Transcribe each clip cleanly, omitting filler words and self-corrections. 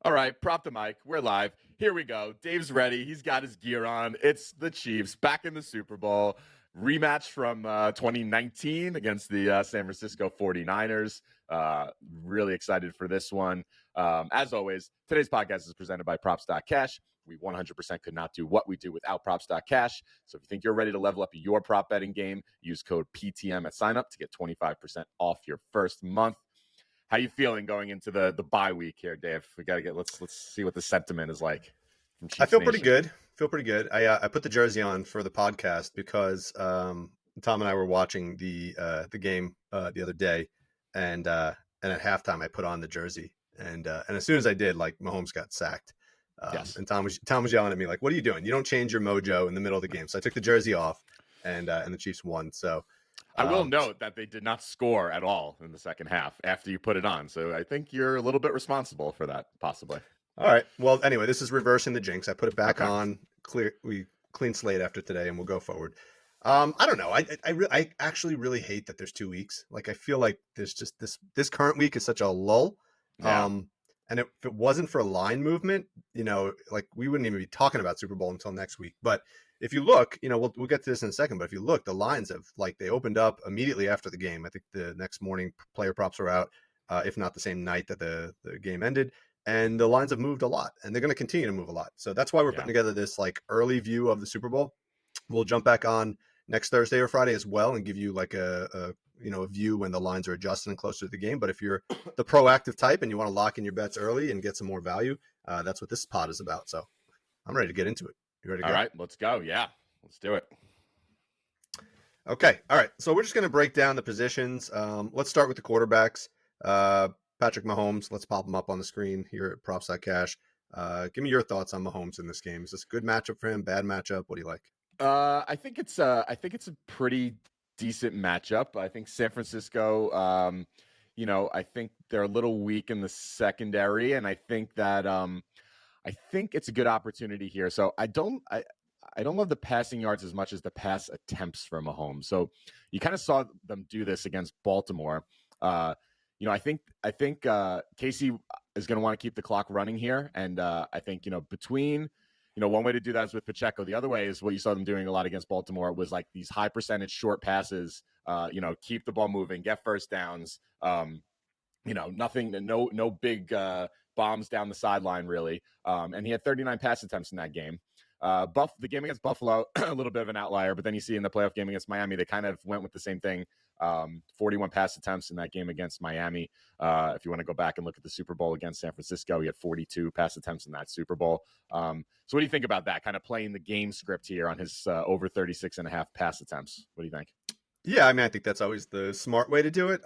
All right, prop the mic. We're live. Here we go. Dave's ready. He's got his gear on. It's the Chiefs back in the Super Bowl. Rematch from 2019 against the San Francisco 49ers. Really excited for this one. As always, today's podcast is presented by Props.Cash. We 100% could not do what we do without Props.Cash. So if you think you're ready to level up your prop betting game, use code PTM at sign up to get 25% off your first month. How you feeling going into the bye week here, Dave? We got to get let's see what the sentiment is like from Chiefs I feel Nation. pretty good. I put the jersey on for the podcast because Tom and I were watching the game the other day, and at halftime I put on the jersey, and as soon as I did, like, Mahomes got sacked. Yes. And Tom was yelling at me like, "What are you doing? You don't change your mojo in the middle of the game." So I took the jersey off, and the Chiefs won. So I will note that they did not score at all in the second half after you put it on. So I think you're a little bit responsible for that, possibly. All right. Well, anyway, this is reversing the jinx. I put it back Okay. on. Clean slate after today, and we'll go forward. I don't know. I actually really hate that there's 2 weeks. Like, I feel like there's just this current week is such a lull. Yeah. And if it wasn't for line movement, like, we wouldn't even be talking about Super Bowl until next week. But if you look, we'll get to this in a second. But if you look, the lines have, like, they opened up immediately after the game. I think the next morning player props are out, if not the same night that the game ended. And the lines have moved a lot, and they're going to continue to move a lot. So that's why we're putting together this, like, early view of the Super Bowl. We'll jump back on next Thursday or Friday as well and give you, like, a view when the lines are adjusted and closer to the game. But if you're the proactive type and you want to lock in your bets early and get some more value, that's what this pod is about. So I'm ready to get into it. You ready to go? All right, let's go. Yeah, let's do it. Okay. All right. So we're just going to break down the positions. Let's start with the quarterbacks. Patrick Mahomes, let's pop him up on the screen here at Props.Cash. Give me your thoughts on Mahomes in this game. Is this a good matchup for him? Bad matchup? What do you like? I think it's a pretty decent matchup. I think San Francisco, I think they're a little weak in the secondary, and I think that I think it's a good opportunity here. So I don't love the passing yards as much as the pass attempts for Mahomes. So you kind of saw them do this against Baltimore. I think Casey is going to want to keep the clock running here, and I think between one way to do that is with Pacheco. The other way is what you saw them doing a lot against Baltimore was, like, these high percentage short passes. Keep the ball moving, get first downs. Nothing, no big bombs down the sideline really. And he had 39 pass attempts in that game. The game against Buffalo, a little bit of an outlier, but then you see in the playoff game against Miami, they kind of went with the same thing. 41 pass attempts in that game against Miami. If you want to go back and look at the Super Bowl against San Francisco, he had 42 pass attempts in that Super Bowl. So what do you think about that? Kind of playing the game script here on his over 36 and a half pass attempts. What do you think? Yeah, I mean, I think that's always the smart way to do it.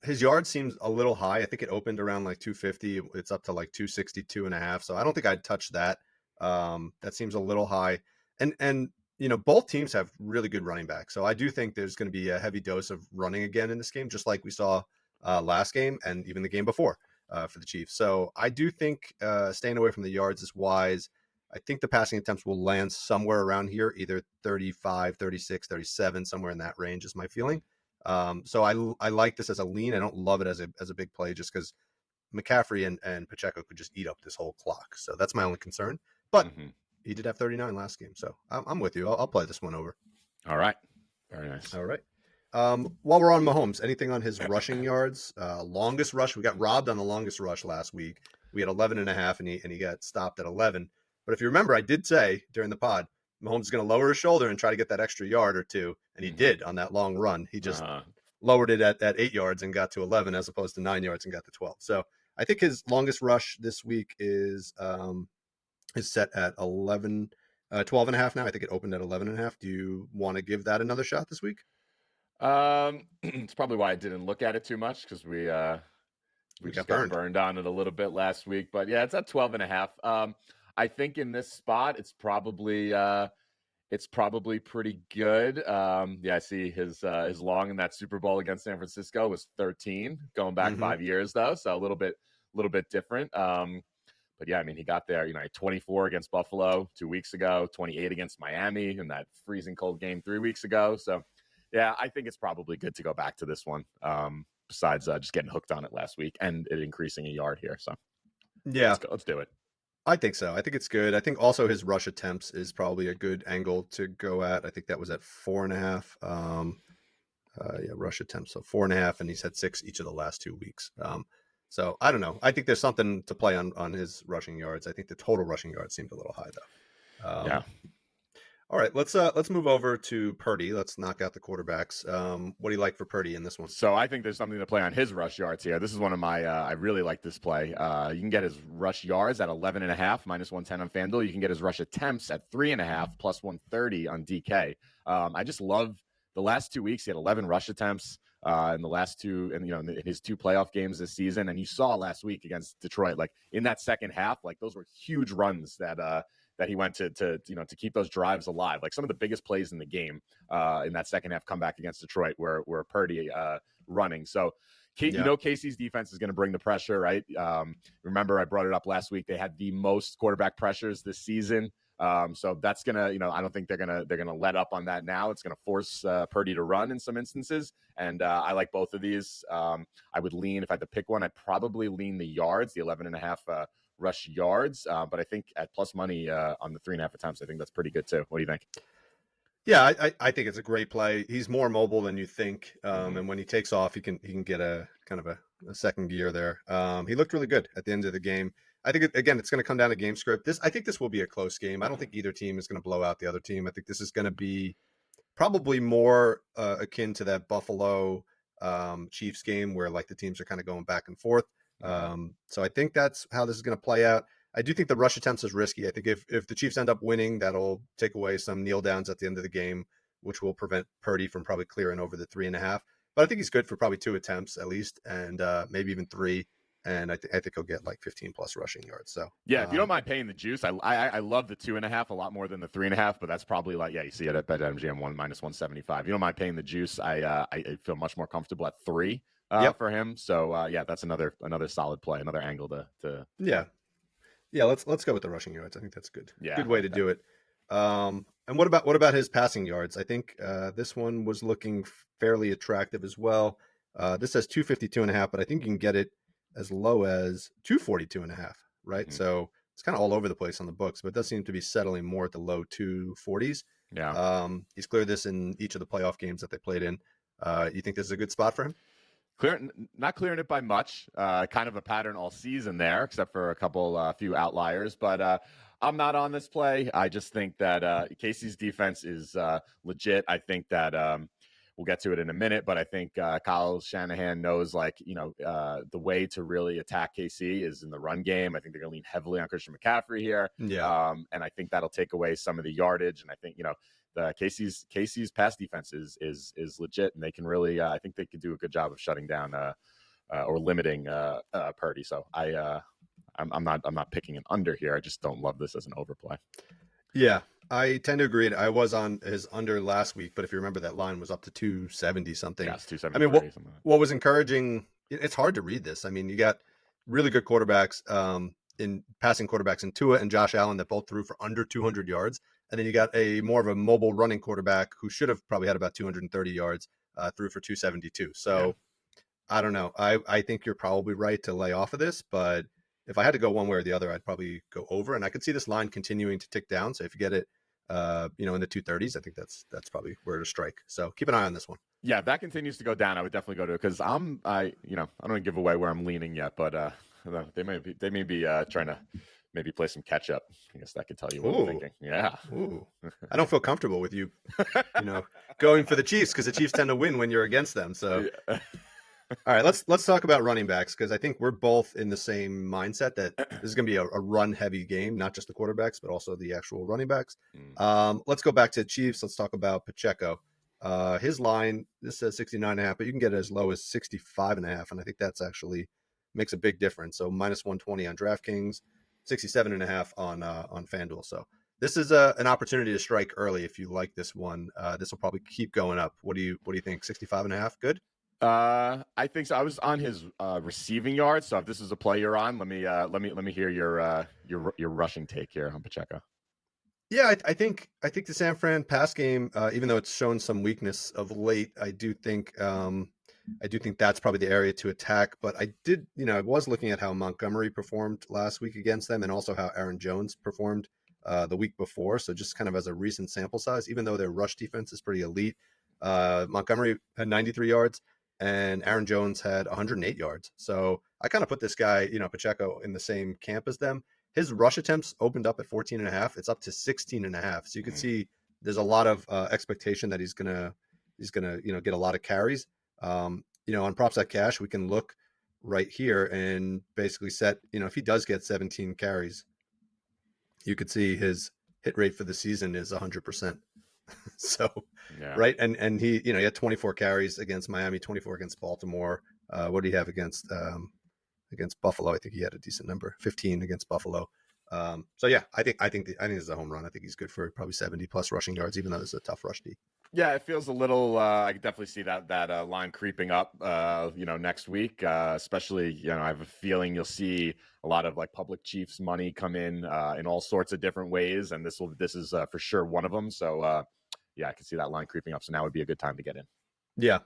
His yard seems a little high. I think it opened around like 250. It's up to like 262 and a half. So I don't think I'd touch that. That seems a little high. And both teams have really good running backs. So I do think there's going to be a heavy dose of running again in this game, just like we saw last game and even the game before for the Chiefs. So I do think staying away from the yards is wise. I think the passing attempts will land somewhere around here, either 35, 36, 37, somewhere in that range is my feeling. So I like this as a lean. I don't love it as a big play just because McCaffrey and Pacheco could just eat up this whole clock. So that's my only concern. But he did have 39 last game. So I'm with you. I'll play this one over. All right. Very nice. All right. While we're on Mahomes, anything on his rushing yards? Longest rush. We got robbed on the longest rush last week. We had 11 and a half, and he got stopped at 11. But if you remember, I did say during the pod, Mahomes is going to lower his shoulder and try to get that extra yard or two. And he did on that long run. He just lowered it at 8 yards and got to 11 as opposed to 9 yards and got to 12. So I think his longest rush this week is set at 12 and a half now. I think it opened at 11 and a half. Do you want to give that another shot this week? It's probably why I didn't look at it too much, because we just got burned on it a little bit last week. But yeah, it's at 12 and a half. I think in this spot, it's probably pretty good. I see his long in that Super Bowl against San Francisco was 13, going back 5 years though, so a little bit different. But yeah, I mean, he got there. He had 24 against Buffalo 2 weeks ago, 28 against Miami in that freezing cold game 3 weeks ago. So yeah, I think it's probably good to go back to this one. Besides just getting hooked on it last week and it increasing a yard here. So Yeah, Let's do it. I think so. I think it's good. I think also his rush attempts is probably a good angle to go at. I think that was at 4.5. Yeah, rush attempts. So 4.5, and he's had 6 each of the last 2 weeks. So I don't know. I think there's something to play on his rushing yards. I think the total rushing yards seemed a little high though. Yeah. All right, let's move over to Purdy. Let's knock out the quarterbacks. What do you like for Purdy in this one? So I think there's something to play on his rush yards here. This is one of my, I really like this play. You can get his rush yards at 11.5, minus 110 on FanDuel. You can get his rush attempts at 3.5, plus 130 on DK. I just love the last 2 weeks. He had 11 rush attempts in the last two, and in his 2 playoff games this season. And you saw last week against Detroit, like in that second half, like those were huge runs that he went to keep those drives alive. Like some of the biggest plays in the game in that second half comeback against Detroit were Purdy running. So, Yeah, Casey's defense is going to bring the pressure, right? Remember, I brought it up last week. They had the most quarterback pressures this season. So that's gonna, I don't think they're gonna let up on that now. It's gonna force Purdy to run in some instances, and I like both of these. I would lean, if I had to pick one, I'd probably lean the yards, the 11.5 rush yards. But I think at plus money on the 3.5 attempts, I think that's pretty good too. What do you think? yeah. I think it's a great play. He's more mobile than you think, Mm-hmm. and when he takes off, he can get a kind of a second gear there. He looked really good at the end of the game. I think again, it's going to come down to game script. I think this will be a close game. I don't think either team is going to blow out the other team. I think this is going to be probably more akin to that Buffalo Chiefs game where like the teams are kind of going back and forth. Mm-hmm. So I think that's how this is going to play out. I do think the rush attempts is risky. I think if the Chiefs end up winning, that'll take away some kneel downs at the end of the game, which will prevent Purdy from probably clearing over the 3.5. But I think he's good for probably 2 attempts at least, and maybe even 3. And I think he'll get like 15 plus rushing yards. So Yeah, if you don't mind paying the juice, I love the 2.5 a lot more than the 3.5, but that's probably like, yeah, you see it at BetMGM 1 minus 175. You don't mind paying the juice. I feel much more comfortable at 3 yep, for him. So yeah, that's another solid play, another angle to yeah. Yeah, let's go with the rushing yards. I think that's good. yeah, Good I way like to that. do it. And what about his passing yards? I think this one was looking fairly attractive as well. This says 252.5, but I think you can get it as low as 242.5, right? Hmm. So it's kind of all over the place on the books, but it does seem to be settling more at the low 240s. Yeah. He's cleared this in each of the playoff games that they played in. You think this is a good spot for him? Not clearing it by much. Kind of a pattern all season there, except for a couple, few outliers. But I'm not on this play. I just think that Casey's defense is legit. I think that we'll get to it in a minute, but I think Kyle Shanahan knows, like, the way to really attack KC is in the run game. I think they're going to lean heavily on Christian McCaffrey here, Yeah. and I think that'll take away some of the yardage. And I think the Casey's pass defense is legit, and they can really I think they could do a good job of shutting down or limiting Purdy. So I'm not picking an under here. I just don't love this as an overplay. Yeah, I tend to agree. I was on his under last week, but if you remember, that line was up to 270 something. Yeah, it's I mean, 273 something like what was encouraging? It's hard to read this. I mean, you got really good quarterbacks in passing quarterbacks in Tua and Josh Allen that both threw for under 200 yards, and then you got a more of a mobile running quarterback who should have probably had about 230 yards, threw for 272. that. Yeah. So I don't know. I think you're probably right to lay off of this, but if I had to go one way or the other, I'd probably go over. And I could see this line continuing to tick down. So if you get it, in the 230s, I think that's probably where to strike. So keep an eye on this one. Yeah, if that continues to go down, I would definitely go to it, because I don't want to give away where I'm leaning yet, but they may be trying to maybe play some catch up. I guess that could tell you what I'm Ooh, thinking. Yeah. ooh. I don't feel comfortable with you, going for the Chiefs because the Chiefs tend to win when you're against them. So Yeah. all right, let's talk about running backs because I think we're both in the same mindset that this is going to be a run heavy game, not just the quarterbacks, but also the actual running backs. Mm. Let's go back to Chiefs. Let's talk about Pacheco. His line, this says 69.5, but you can get it as low as 65.5. And I think that's actually makes a big difference. So minus 120 on DraftKings, 67.5 on FanDuel. So this is an opportunity to strike early if you like this one. This will probably keep going up. What do you think? 65.5, good? I think so. I was on his receiving yards, so if this is a play you're on, let me hear your rushing take here on Pacheco. Yeah, I think the San Fran pass game, even though it's shown some weakness of late, I do think I do think that's probably the area to attack. But I was looking at how Montgomery performed last week against them, and also how Aaron Jones performed the week before. So just kind of as a recent sample size, even though their rush defense is pretty elite, Montgomery had 93 yards, and Aaron Jones had 108 yards. So I kind of put this guy, Pacheco, in the same camp as them. His rush attempts opened up at 14 and a half. It's up to 16 and a half. So you can Mhm. see there's a lot of expectation that he's gonna get a lot of carries. On props at cash, we can look right here and basically set, if he does get 17 carries, you could see his hit rate for the season is 100%. So, Yeah. right. And he had 24 carries against Miami, 24 against Baltimore. What do you have against Buffalo? I think he had a decent number, 15 against Buffalo. So yeah, I think this is a home run. I think he's good for probably 70 plus rushing yards, even though this is a tough rush D. Yeah, it feels a little. I could definitely see that line creeping up. Next week, especially. I have a feeling you'll see a lot of like public Chiefs money come in all sorts of different ways, and this is for sure one of them. So yeah, I can see that line creeping up. So now would be a good time to get in. Yeah.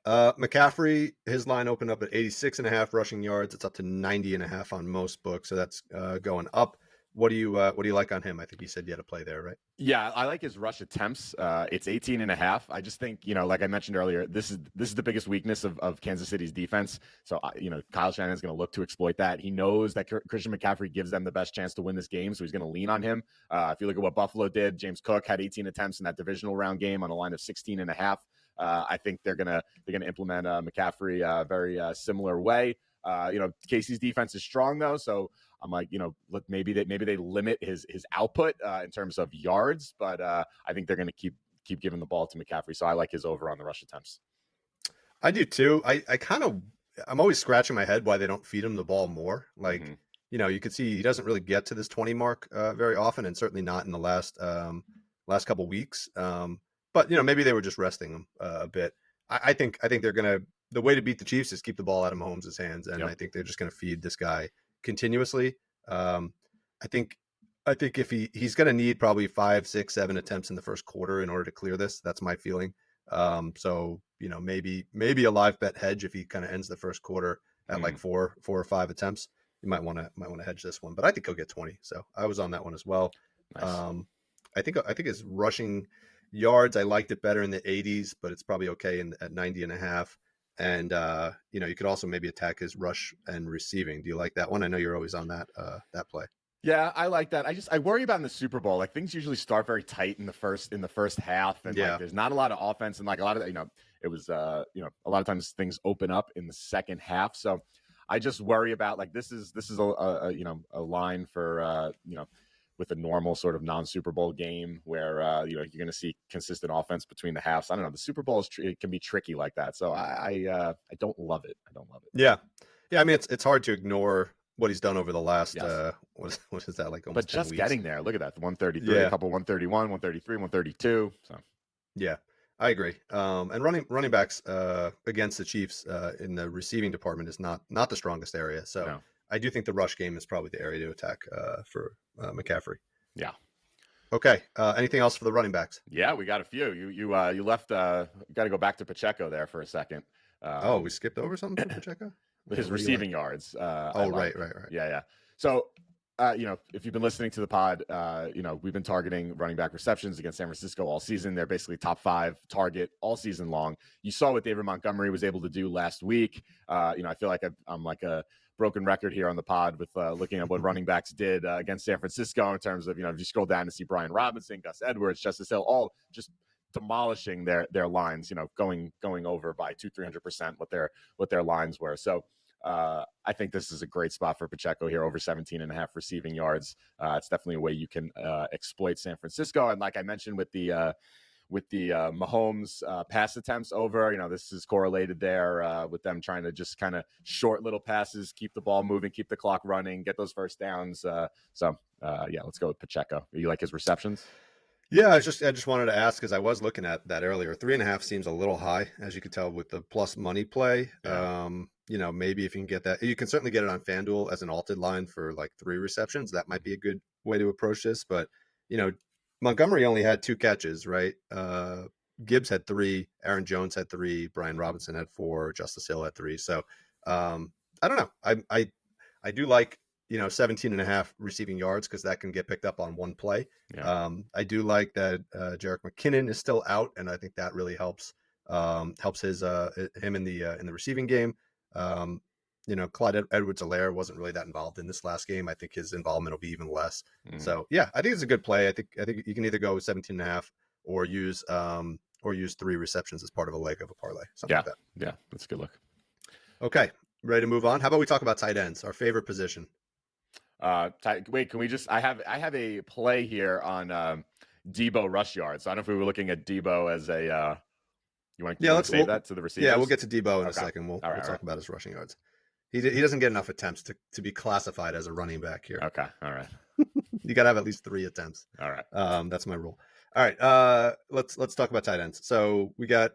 McCaffrey, his line opened up at 86 and a half rushing yards. It's up to 90 and a half on most books. So that's going up. What do you like on him? I think you said you had a play there, right? Yeah, I like his rush attempts. It's 18 and a half. I just think, like I mentioned earlier, this is the biggest weakness of Kansas City's defense. So, Kyle Shanahan's going to look to exploit that. He knows that Christian McCaffrey gives them the best chance to win this game, so he's going to lean on him. If you look at what Buffalo did, James Cook had 18 attempts in that divisional round game on a line of 16 and a half. I think they're gonna implement McCaffrey a very similar way. Casey's defense is strong though, so I'm like, maybe they limit his output in terms of yards, but I think they're going to keep giving the ball to McCaffrey. So I like his over on the rush attempts. I do too. I'm always scratching my head why they don't feed him the ball more. Like, Mm-hmm. you could see he doesn't really get to this 20 mark very often, and certainly not in the last couple weeks. But maybe they were just resting him a bit. I think the way to beat the Chiefs is keep the ball out of Mahomes' hands, and Yep. I think they're just gonna feed this guy continuously. Um, I think if he's gonna need probably 5, 6, 7 attempts in the first quarter in order to clear this. That's my feeling. So maybe a live bet hedge if he kind of ends the first quarter at like Mm, 4 or 5 attempts. You might want to hedge this one, but I think he'll get 20. So I was on that one as well. nice. Um, I think his rushing yards, I liked it better in the 80s, but it's probably okay at 90 and a half. And you could also maybe attack his rush and receiving. Do you like that one? I know you're always on that play. Yeah, I like that. I worry about in the Super Bowl. Like things usually start very tight in the first half, and like Yeah. there's not a lot of offense, and like a lot of it was a lot of times things open up in the second half. So I just worry about like this is a line for with a normal sort of non Super Bowl game where you're going to see consistent offense between the halves. I don't know. The Super Bowl it can be tricky like that. So I don't love it. I don't love it. Yeah. Yeah. I mean, it's hard to ignore what he's done over the last, Yes. what is that, like But almost 10 just weeks? getting there, look at that. The 133, a Yeah. couple 131, 133, 132. So Yeah. I agree. And running backs against the Chiefs in the receiving department is not the strongest area. So no. I do think the rush game is probably the area to attack for McCaffrey. Yeah. Okay. Anything else for the running backs? Yeah, we got a few. You left got to go back to Pacheco there for a second. Oh, we skipped over something for Pacheco? Okay, His what do you like? receiving yards. I Oh, like. right. Yeah, yeah. So, if you've been listening to the pod, we've been targeting running back receptions against San Francisco all season. They're basically top 5 target all season long. You saw what David Montgomery was able to do last week. I feel like I'm like a broken record here on the pod with looking at what running backs did against San Francisco in terms of, if you scroll down to see Brian Robinson, Gus Edwards, Justice Hill, all just demolishing their lines, going over by 200-300% what their lines were. So I think this is a great spot for Pacheco here, over 17 and a half receiving yards. It's definitely a way you can exploit San Francisco. And like I mentioned with the Mahomes pass attempts over, this is correlated there with them trying to just kind of short little passes, keep the ball moving, keep the clock running, get those first downs. Yeah, let's go with Pacheco. You like his receptions? Yeah, I just wanted to ask because I was looking at that earlier. 3.5 seems a little high, as you could tell with the plus money play. Yeah. Maybe if you can get that, you can certainly get it on FanDuel as an altered line for like 3 receptions. That might be a good way to approach this. But Montgomery only had 2 catches, right? Gibbs had 3, Aaron Jones had 3, Brian Robinson had 4, Justice Hill had 3. So I don't know. I do like 17 and a half receiving yards because that can get picked up on one play. Yeah. I do like that Jerick McKinnon is still out, and I think that really helps his him in the receiving game. Clyde Edwards-Helaire wasn't really that involved in this last game. I think his involvement will be even less. So yeah, I think it's a good play. I think you can either go with 17 and a half or use 3 receptions as part of a leg of a parlay. Something like that. Yeah, that's a good look. Okay, ready to move on? How about we talk about tight ends, our favorite position? Wait, can we just? I have a play here on Debo rush yards. So I don't know if we were looking at Debo as a. You want to save that to the receivers? Yeah, we'll get to Debo in a second. We'll talk about his rushing yards. He doesn't get enough attempts to be classified as a running back here. Okay, all right. You got to have at least 3 attempts. All right. That's my rule. All right. Let's talk about tight ends. So we got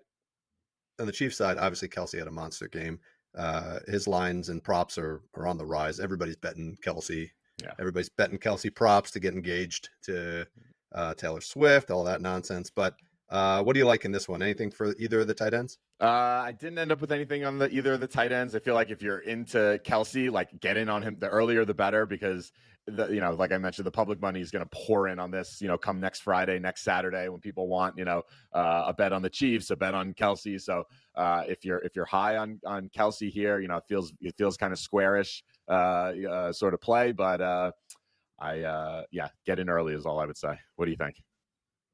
on the Chiefs side, obviously Kelsey had a monster game. His lines and props are on the rise. Everybody's betting Kelsey. Yeah. Everybody's betting Kelsey props to get engaged to Taylor Swift, all that nonsense. But what do you like in this one? Anything for either of the tight ends? I didn't end up with anything on either of the tight ends. I feel like if you're into Kelsey, like get in on him. The earlier the better, because like I mentioned, the public money is going to pour in on this. Come next Friday, next Saturday, when people want a bet on the Chiefs, a bet on Kelsey. So if you're high on Kelsey here, it feels kind of squarish sort of play. But get in early is all I would say. What do you think?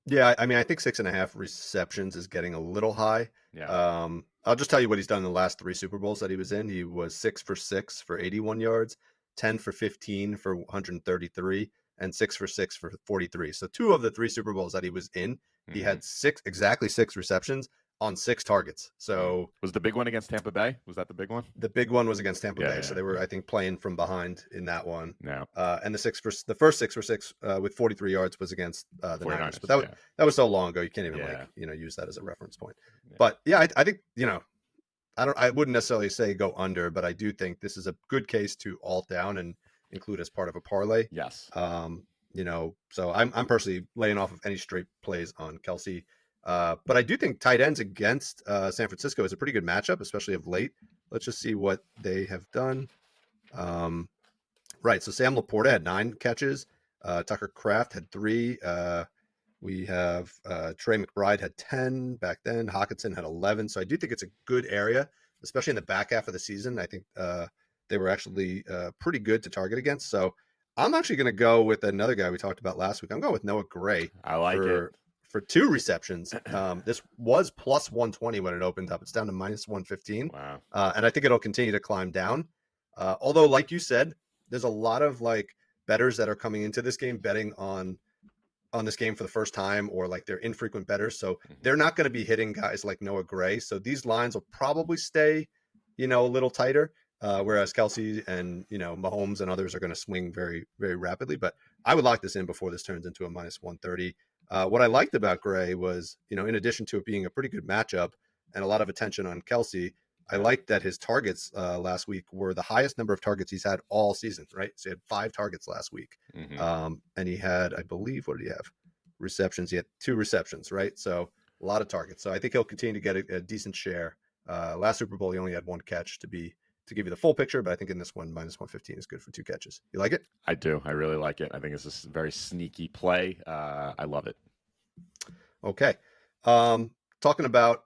Yeah, I mean, I think 6.5 receptions is getting a little high. Yeah. I'll just tell you what he's done in the last 3 Super Bowls that he was in. He was 6 for 6 for 81 yards, 10 for 15 for 133, and 6 for 6 for 43. So 2 of the 3 Super Bowls that he was in, he had exactly 6 receptions on 6 targets. So was the big one against Tampa Bay? Was that the big one? The big one was against Tampa Bay. Yeah, so they were, I think, playing from behind in that one. Yeah. And the first 6 for 6 with 43 yards was against the Niners. But that was so long ago, you can't even use that as a reference point. Yeah. But yeah, I think I wouldn't necessarily say go under, but I do think this is a good case to alt down and include as part of a parlay. Yes. So I'm personally laying off of any straight plays on Kelsey. But I do think tight ends against San Francisco is a pretty good matchup, especially of late. Let's just see what they have done. Right. So Sam Laporta had 9 catches. Tucker Kraft had 3. We have Trey McBride had 10 back then. Hawkinson had 11. So I do think it's a good area, especially in the back half of the season. I think they were actually pretty good to target against. So I'm actually going to go with another guy we talked about last week. I'm going with Noah Gray. I like it. For 2 receptions. This was plus 120 when it opened up. It's down to minus 115. Wow. And I think it'll continue to climb down. Although, like you said, there's a lot of bettors that are coming into this game betting on this game for the first time, or they're infrequent bettors. So they're not going to be hitting guys like Noah Gray. So these lines will probably stay, a little tighter. Whereas Kelsey and, Mahomes and others are going to swing very, very rapidly. But I would lock this in before this turns into a minus 130. What I liked about Gray was, in addition to it being a pretty good matchup and a lot of attention on Kelsey, I liked that his targets last week were the highest number of targets he's had all season, right? So he had 5 targets last week. And he had, I believe, what did he have? Receptions. He had 2 receptions, right? So a lot of targets. So I think he'll continue to get a decent share. Last Super Bowl, he only had 1 catch to give you the full picture, but I think in this one, minus 115 is good for 2 catches. You like it? I do. I really like it. I think it's a very sneaky play. I love it. Okay. Talking about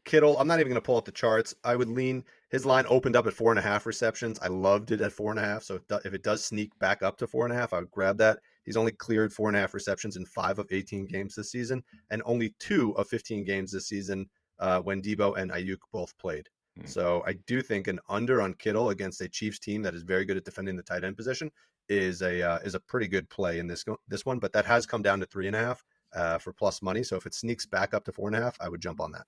Kittle, I'm not even going to pull up the charts. I would lean, his line opened up at 4.5 receptions. I loved it at 4.5. So if it does sneak back up to 4.5, I would grab that. He's only cleared 4.5 receptions in 5 of 18 games this season, and only 2 of 15 games this season when Debo and Ayuk both played. So I do think an under on Kittle against a Chiefs team that is very good at defending the tight end position is a pretty good play in this one. But that has come down to 3.5 for plus money. So if it sneaks back up to 4.5, I would jump on that.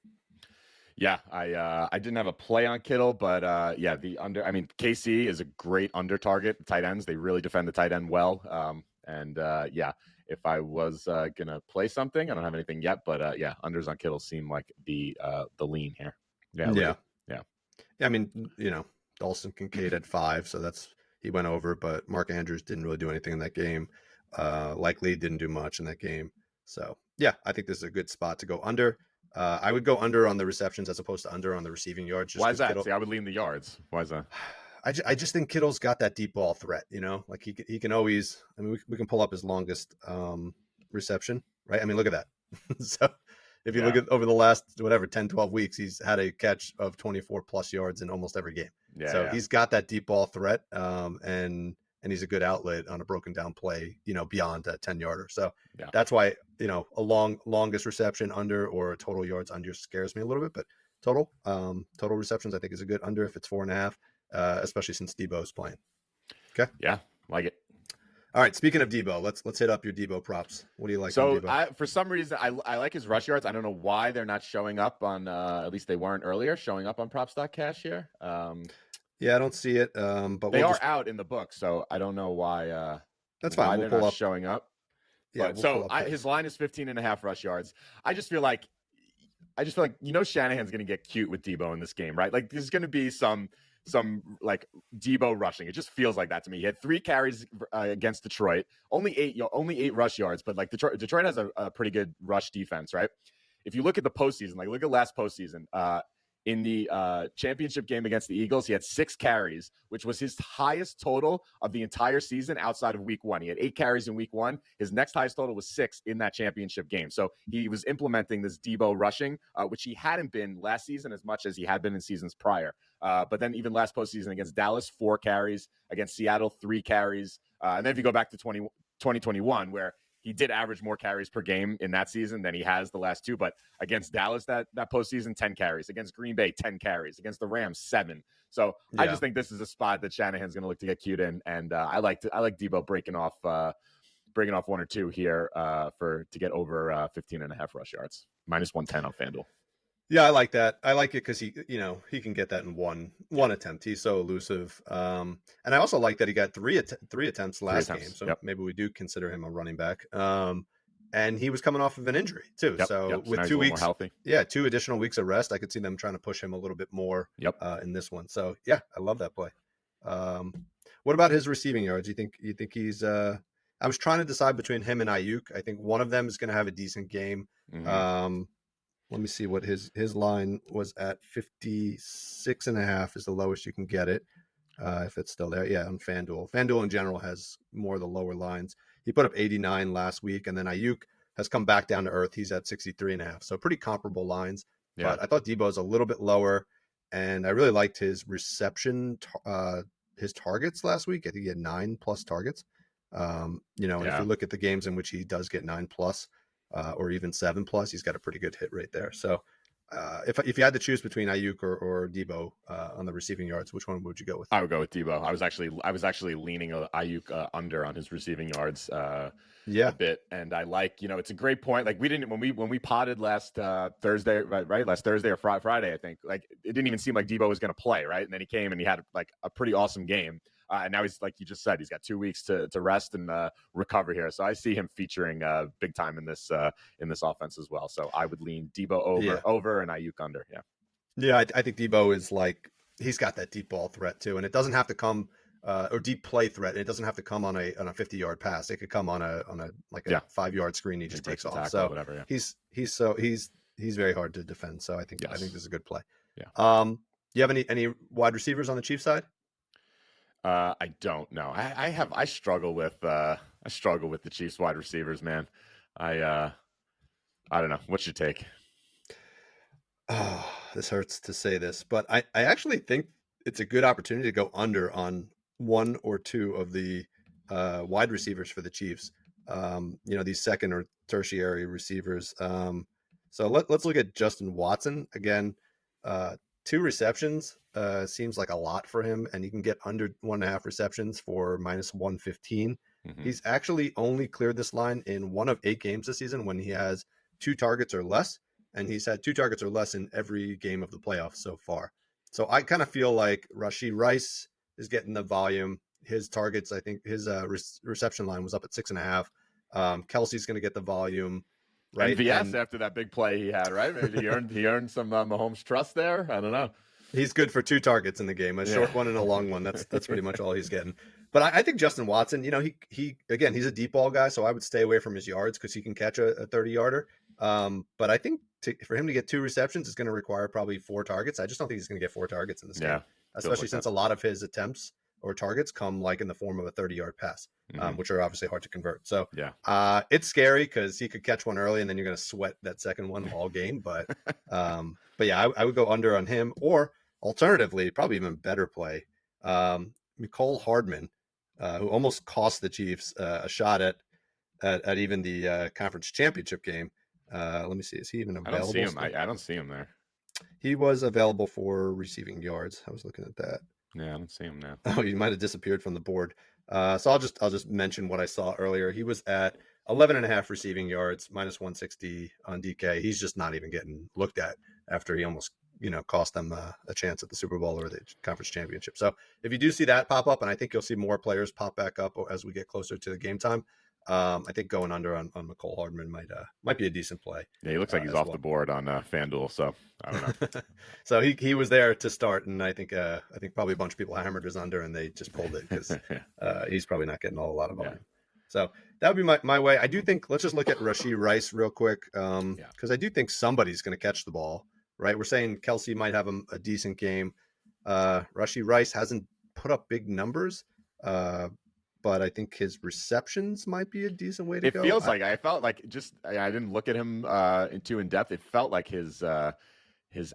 Yeah, I didn't have a play on Kittle, but the under. I mean, KC is a great under target. Tight ends, they really defend the tight end well. If I was gonna play something, I don't have anything yet, but unders on Kittle seem like the lean here. Yeah. I mean, Dawson Kincaid had 5, so he went over, but Mark Andrews didn't really do anything in that game. Likely didn't do much in that game. So yeah, I think this is a good spot to go under. I would go under on the receptions as opposed to under on the receiving yards, just Why is because that? Kittle. See, I would lean the yards. Why is that? I just think Kittle's got that deep ball threat, like he can always. I mean, we can pull up his longest reception, right? I mean, look at that. So if you look Yeah, at over the last whatever 10, 12 weeks, he's had a catch of 24 plus yards in almost every game. yeah, So yeah, he's got that deep ball threat, and he's a good outlet on a broken down play, beyond a 10 yarder. So yeah. that's why a longest reception under or a total yards under scares me a little bit, but total receptions I think is a good under if it's 4.5. Especially since Debo's playing. Okay. Yeah, like it. All right. Speaking of Debo, let's hit up your Debo props. What do you like on So Debo? for some reason, I like his rush yards. I don't know why they're not showing up on. At least they weren't earlier showing up on props.cash here. Yeah, I don't see it, but They we'll are just. out in the book, so I don't know why. That's fine. Why We'll they're pull not up. showing up. Yeah, But we'll pull so up his his. line is 15 and a half rush yards. I just feel like Shanahan's going to get cute with Debo in this game, right? Like there's going to be some like Debo rushing. It just feels like that to me. He had 3 carries against Detroit, only 8 rush yards, but like Detroit has a pretty good rush defense, right? If you look at the postseason, like look at last postseason, in the championship game against the Eagles, he had 6 carries, which was his highest total of the entire season outside of week 1. He had 8 carries in week 1. His next highest total was 6 in that championship game. So he was implementing this Debo rushing, which he hadn't been last season as much as he had been in seasons prior. But then even last postseason against Dallas, 4 carries, against Seattle, 3 carries. And then if you go back to 2021, where he did average more carries per game in that season than he has the last 2. But against Dallas, that postseason, 10 carries. Against Green Bay, 10 carries. Against the Rams, 7. So I Yeah. just think this is a spot that Shanahan's going to look to get cute in, and I like Debo breaking off 1 or 2 here to get over 15 and a half rush yards. Minus 110 on FanDuel. Yeah, I like that. I like it because he can get that in one attempt. He's so elusive. And I also like that he got three attempts last game. So Yep. maybe we do consider him a running back. And he was coming off of an injury too. Yep. So Yep. So with now he's 2 a little weeks, more healthy. yeah, 2 additional weeks of rest, I could see them trying to push him a little bit more. Yep. In this one. So yeah, I love that play. What about his receiving yards? You think he's? I was trying to decide between him and Ayuk. I think one of them is going to have a decent game. Mm-hmm. Let me see what his line was at. 56.5 is the lowest you can get it. If it's still there. Yeah, on FanDuel. FanDuel in general has more of the lower lines. He put up 89 last week, and then Ayuk has come back down to earth. He's at 63.5. So pretty comparable lines. Yeah. But I thought Debo's a little bit lower, and I really liked his reception, his targets last week. I think he had 9 plus targets. And if you look at the games in which he does get 9 plus, or even 7 plus, he's got a pretty good hit rate there. So if you had to choose between Ayuk or Debo on the receiving yards, which one would you go with? I would go with Debo. I was actually leaning Ayuk under on his receiving yards a bit, and I like, it's a great point. Like when we potted last Thursday, right? Last Thursday or Friday, I think. Like it didn't even seem like Debo was going to play, right? And then he came and he had like a pretty awesome game. And now he's, like you just said, he's got 2 weeks to rest and recover here. So I see him featuring big time in this offense as well. So I would lean Debo over and Ayuk under. Yeah. Yeah, I think Debo is like, he's got that deep ball threat too, and it doesn't have to come or deep play threat. It doesn't have to come on a 50-yard pass. It could come on a 5-yard screen. He just takes off. Tackle, so whatever, yeah. he's very hard to defend. So I think this is a good play. Yeah. Do you have any wide receivers on the Chiefs side? I don't know. I struggle with the Chiefs wide receivers, man. I don't know. What's your take? Oh, this hurts to say this, but I actually think it's a good opportunity to go under on 1 or 2 of the wide receivers for the Chiefs. These second or tertiary receivers. So let's look at Justin Watson again. 2 receptions seems like a lot for him, and you can get under 1.5 receptions for minus 115. Mm-hmm. He's actually only cleared this line in 1 of 8 games this season when he has 2 targets or less, and he's had 2 targets or less in every game of the playoffs so far. So I kind of feel like Rashee Rice is getting the volume. His targets, I think his reception line was up at 6.5. Kelsey's going to get the volume. Right. MVS after that big play he had, right? Maybe he earned some Mahomes trust there. I don't know. He's good for 2 targets in the game, a short one and a long one. That's pretty much all he's getting. But I think Justin Watson, he again, he's a deep ball guy, so I would stay away from his yards because he can catch a 30-yarder. But I think for him to get 2 receptions is going to require probably 4 targets. I just don't think he's going to get 4 targets in this game, Yeah, feels especially like since that. a lot of his attempts or targets come like in the form of a 30-yard pass, Hmm. which are obviously hard to convert. So Yeah. it's scary because he could catch one early and then you're going to sweat that second one all game. But yeah, I would go under on him, or alternatively, probably even better play, Nicole Hardman, who almost cost the Chiefs a shot at even the conference championship game. Let me see, is he even I don't see available him. still? I don't see him there. He was available for receiving yards. I was looking at that. Yeah, I don't see him now. Oh, you might have disappeared from the board. So I'll just mention what I saw earlier. He was at 11.5 receiving yards, minus 160 on DK. He's just not even getting looked at after he almost cost them a chance at the Super Bowl or the conference championship. So if you do see that pop up, and I think you'll see more players pop back up as we get closer to the game time, I think going under on McCole Hardman might be a decent play Yeah, he looks like he's as off the well. board on FanDuel, so I don't know. So he was there to start, and I think probably a bunch of people hammered his under, and they just pulled it because he's probably not getting a lot of volume. Yeah. So that would be my way. I do think let's just look at Rashee Rice real quick, because I do think somebody's going to catch the ball. Right, we're saying Kelsey might have a decent game. Rashee Rice hasn't put up big numbers, but I think his receptions might be a decent way to It go. feels like I felt like I didn't look at him in depth. It felt like his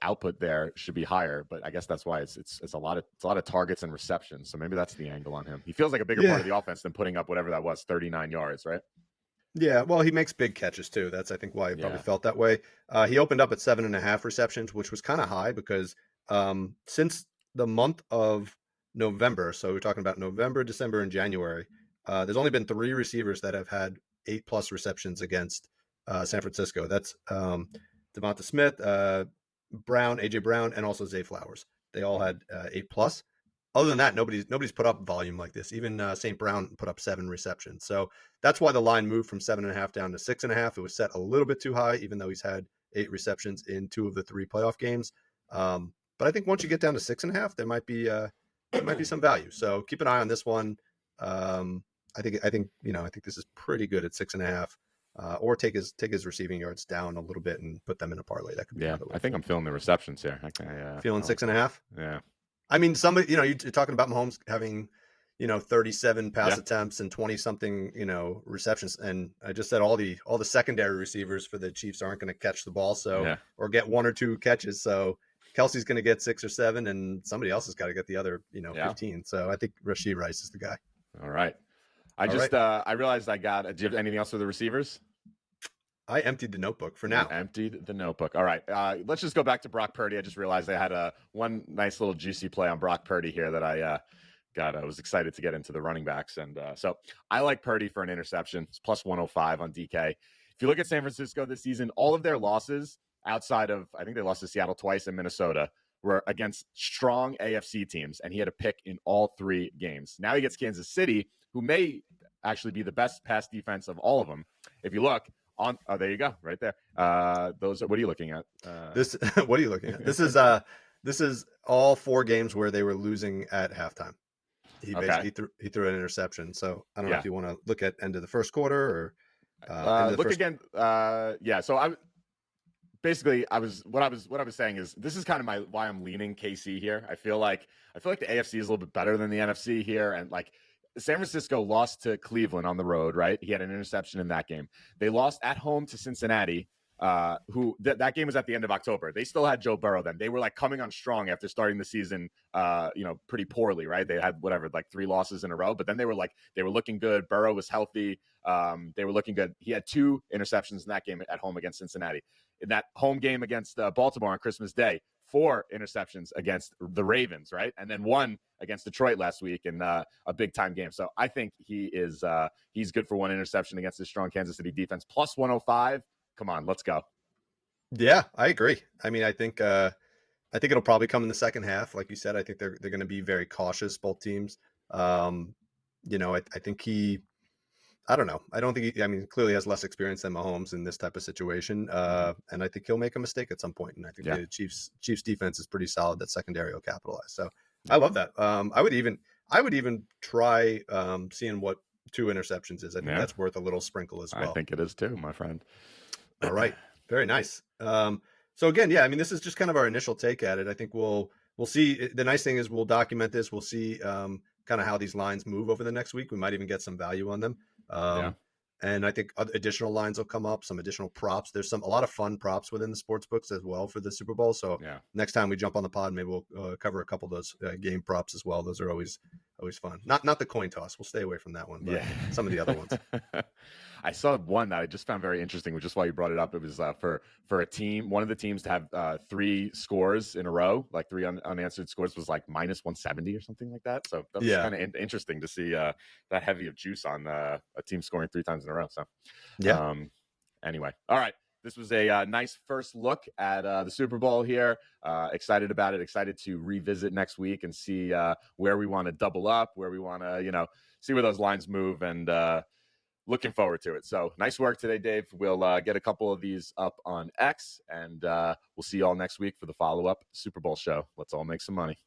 output there should be higher, but I guess that's why it's a lot of targets and receptions. So maybe that's the angle on him. He feels like a bigger part of the offense than putting up whatever that was, 39 yards, right? Yeah, well, he makes big catches too. That's I think why he probably felt that way. He opened up at 7.5 receptions, which was kind of high because since the month of November, so we're talking about November, December, and January, there's only been 3 receivers that have had 8+ receptions against San Francisco. That's Devonta Smith, Brown, AJ Brown, and also Zay Flowers. They all had 8+. Other than that, nobody's put up volume like this. Even St. Brown put up 7 receptions. So that's why the line moved from 7.5 down to 6.5. It was set a little bit too high, even though he's had 8 receptions in 2 of the 3 playoff games. But I think once you get down to 6.5, there might be some value. So keep an eye on this one. I think this is pretty good at 6.5. Or take his receiving yards down a little bit and put them in a parlay. That could be another way. I think I'm feeling the receptions here. Feeling 6.5. Yeah. I mean, somebody, you're talking about Mahomes having, 37 pass attempts and 20 something, receptions. And I just said all the secondary receivers for the Chiefs aren't going to catch the ball. Or get 1 or 2 catches. So Kelsey's going to get 6 or 7 and somebody else has got to get the other, 15. So I think Rashee Rice is the guy. All right. I realized do you have anything else for the receivers? I emptied the notebook for now. Emptied the notebook. All right. Let's just go back to Brock Purdy. I just realized I had one nice little juicy play on Brock Purdy here that I was excited to get into the running backs. And so I like Purdy for an interception. It's plus 105 on DK. If you look at San Francisco this season, all of their losses outside of, I think they lost to Seattle twice and Minnesota, were against strong AFC teams. And he had a pick in all 3 games. Now he gets Kansas City, who may actually be the best pass defense of all of them. If you look, there you go, right there. What are you looking at? What are you looking at? This is all 4 games where they were losing at halftime. He basically threw an interception. So I don't know if you want to look at end of the first quarter or look again. So what I was saying is this is kind of why I'm leaning KC here. I feel like the AFC is a little bit better than the NFC here, and like San Francisco lost to Cleveland on the road, right? He had an interception in that game. They lost at home to Cincinnati, who that game was at the end of October. They still had Joe Burrow then. They were like coming on strong after starting the season, pretty poorly, right? They had 3 losses in a row, but then they were looking good. Burrow was healthy. They were looking good. He had 2 interceptions in that game at home against Cincinnati. In that home game against Baltimore on Christmas Day, 4 interceptions against the Ravens, right? And then 1 against Detroit last week in a big time game. So I think he's good for 1 interception against this strong Kansas City defense. Plus 105. Come on, let's go. Yeah, I agree. I mean, I think it'll probably come in the second half. Like you said, I think they're going to be very cautious, both teams. I think I don't know. I don't think he clearly has less experience than Mahomes in this type of situation. And I think he'll make a mistake at some point. And I think the Chiefs defense is pretty solid. That secondary will capitalize. So I love that. I would even try seeing what 2 interceptions is. I think that's worth a little sprinkle as well. I think it is too, my friend. All right. Very nice. So again, yeah, I mean, this is just kind of our initial take at it. I think we'll see. The nice thing is we'll document this. We'll see kind of how these lines move over the next week. We might even get some value on them. Yeah. Um, and I think additional lines will come up, some additional props. There's a lot of fun props within the sports books as well for the Super Bowl. So Yeah. next time we jump on the pod, maybe we'll cover a couple of those game props as well. Those are always fun. Not the coin toss. We'll stay away from that one, but Yeah. some of the other ones. I saw one that I just found very interesting, which is why you brought it up. It was for a team, one of the teams to have three scores in a row, like three unanswered scores, was like minus 170 or something like that. So that was Yeah. kind of interesting to see that heavy of juice on a team scoring three times in a row. So Yeah. um, anyway, all right. This was a nice first look at the Super Bowl here. Excited about it. Excited to revisit next week and see where we want to double up, where we want to, see where those lines move, and looking forward to it. So nice work today, Dave. We'll get a couple of these up on X, and we'll see you all next week for the follow-up Super Bowl show. Let's all make some money.